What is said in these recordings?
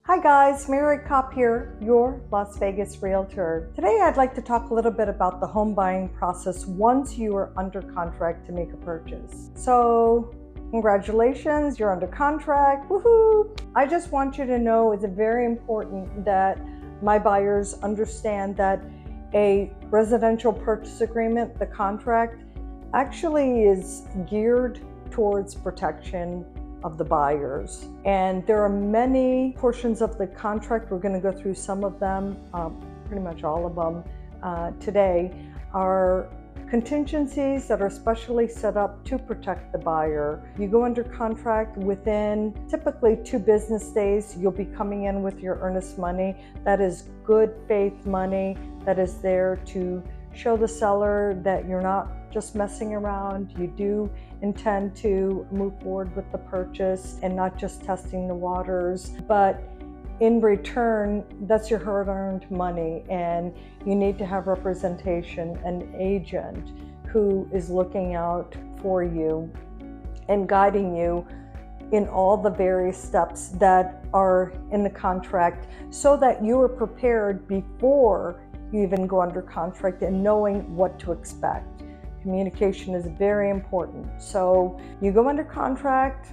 Hi guys, Mary Kopp here, your Las Vegas realtor. Today I'd like to talk a little bit about the home buying process once you are under contract to make a purchase. So congratulations, you're under contract, woohoo! I just want you to know it's very important that my buyers understand that a residential purchase agreement, the contract, actually is geared towards protection of the buyers. And there are many portions of the contract. We're going to go through some of them, pretty much all of them today, are contingencies that are specially set up to protect the buyer. You go under contract within typically 2 business days, you'll be coming in with your earnest money. That is good faith money that is there to show the seller that you're not just messing around. You do intend to move forward with the purchase and not just testing the waters, but in return, that's your hard-earned money, and you need to have representation, an agent who is looking out for you and guiding you in all the various steps that are in the contract so that you are prepared before you even go under contract and knowing what to expect. Communication is very important. So you go under contract,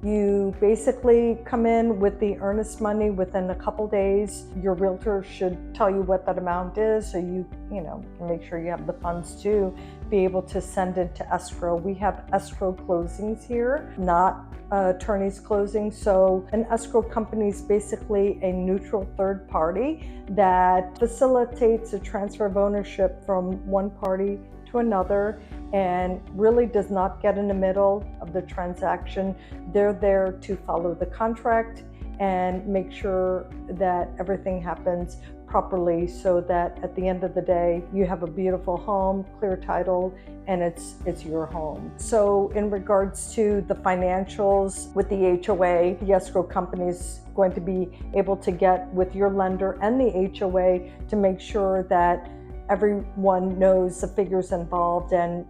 you basically come in with the earnest money within a couple days. Your realtor should tell you what that amount is so you can make sure you have the funds to be able to send it to escrow. We have escrow closings here, not attorney's closing. So an escrow company is basically a neutral third party that facilitates a transfer of ownership from one party to another and really does not get in the middle of the transaction. They're there to follow the contract and make sure that everything happens properly so that at the end of the day you have a beautiful home, clear title, and it's your home. So in regards to the financials with the HOA, the escrow company is going to be able to get with your lender and the HOA to make sure that everyone knows the figures involved and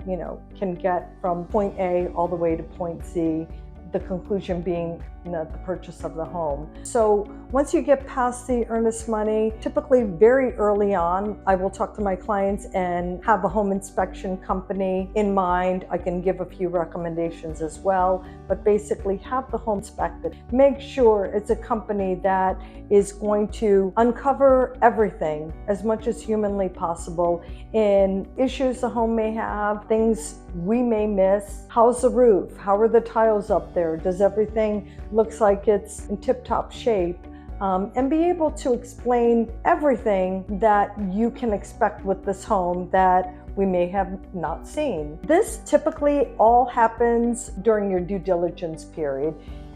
can get from point A all the way to point Z, the conclusion being the purchase of the home. So once you get past the earnest money, typically very early on, I will talk to my clients and have a home inspection company in mind. I can give a few recommendations as well, but basically have the home inspected. Make sure it's a company that is going to uncover everything as much as humanly possible in issues the home may have, things we may miss. How's the roof? How are the tiles up there? Does everything looks like it's in tip-top shape? And be able to explain everything that you can expect with this home that we may have not seen. This typically all happens during your due diligence period.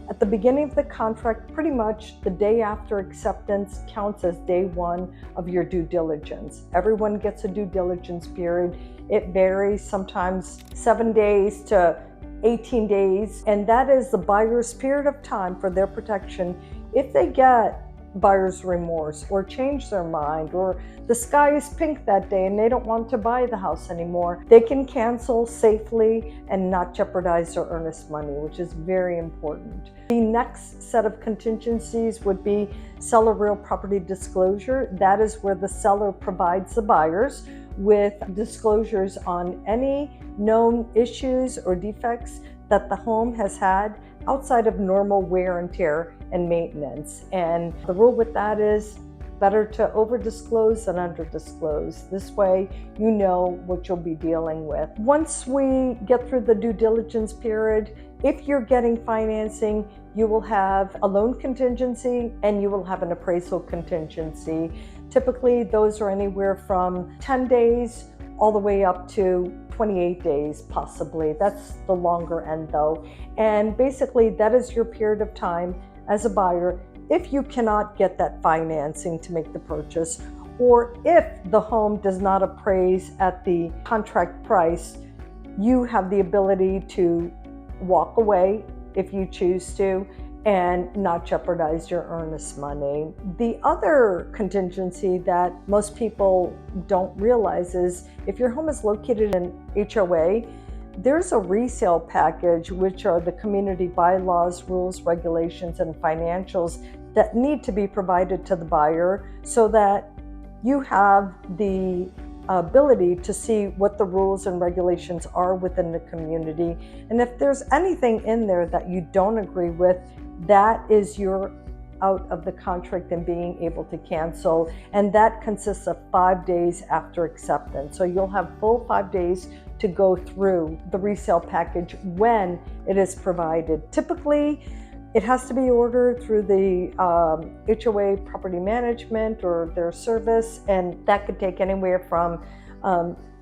At the beginning of the contract, pretty much the day after acceptance counts as day 1 of your due diligence. Everyone gets a due diligence period. It varies, sometimes 7 days to 18 days, and that is the buyer's period of time for their protection. If they get buyer's remorse or change their mind, or the sky is pink that day and they don't want to buy the house anymore, they can cancel safely and not jeopardize their earnest money, which is very important. The next set of contingencies would be seller real property disclosure. That is where the seller provides the buyers with disclosures on any known issues or defects that the home has had outside of normal wear and tear and maintenance. And the rule with that is better to over disclose than under disclose. This way you know what you'll be dealing with. Once we get through the due diligence period, if you're getting financing, you will have a loan contingency and you will have an appraisal contingency. Typically those are anywhere from 10 days all the way up to 28 days possibly. That's the longer end though. And basically that is your period of time as a buyer if you cannot get that financing to make the purchase, or if the home does not appraise at the contract price, you have the ability to walk away if you choose to and not jeopardize your earnest money. The other contingency that most people don't realize is if your home is located in HOA, there's a resale package, which are the community bylaws, rules, regulations, and financials that need to be provided to the buyer so that you have the ability to see what the rules and regulations are within the community. And if there's anything in there that you don't agree with, that is your out of the contract and being able to cancel. And that consists of 5 days after acceptance. So you'll have full 5 days to go through the resale package when it is provided. Typically, it has to be ordered through the HOA property management or their service, and that could take anywhere from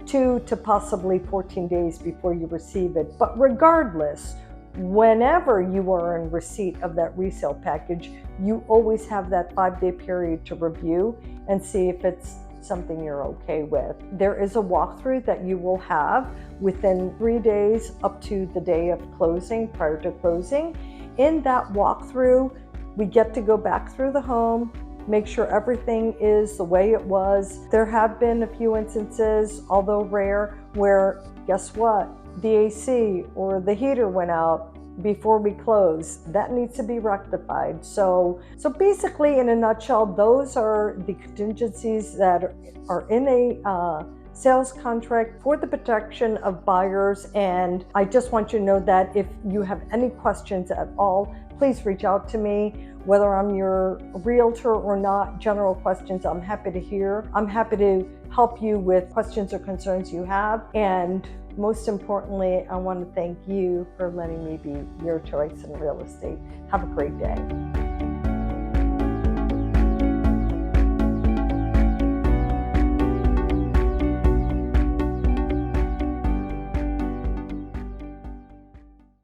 2 to possibly 14 days before you receive it. But regardless, whenever you are in receipt of that resale package, you always have that 5-day period to review and see if it's something you're okay with. There is a walkthrough that you will have within 3 days up to the day of closing, prior to closing. In that walkthrough, we get to go back through the home, make sure everything is the way it was. There have been a few instances, although rare, where guess what? The AC or the heater went out before we close. That needs to be rectified. So basically, in a nutshell, those are the contingencies that are in a sales contract for the protection of buyers. And I just want you to know that if you have any questions at all, please reach out to me. Whether I'm your realtor or not, general questions I'm happy to hear. I'm happy to help you with questions or concerns you have. And most importantly, I want to thank you for letting me be your choice in real estate. Have a great day.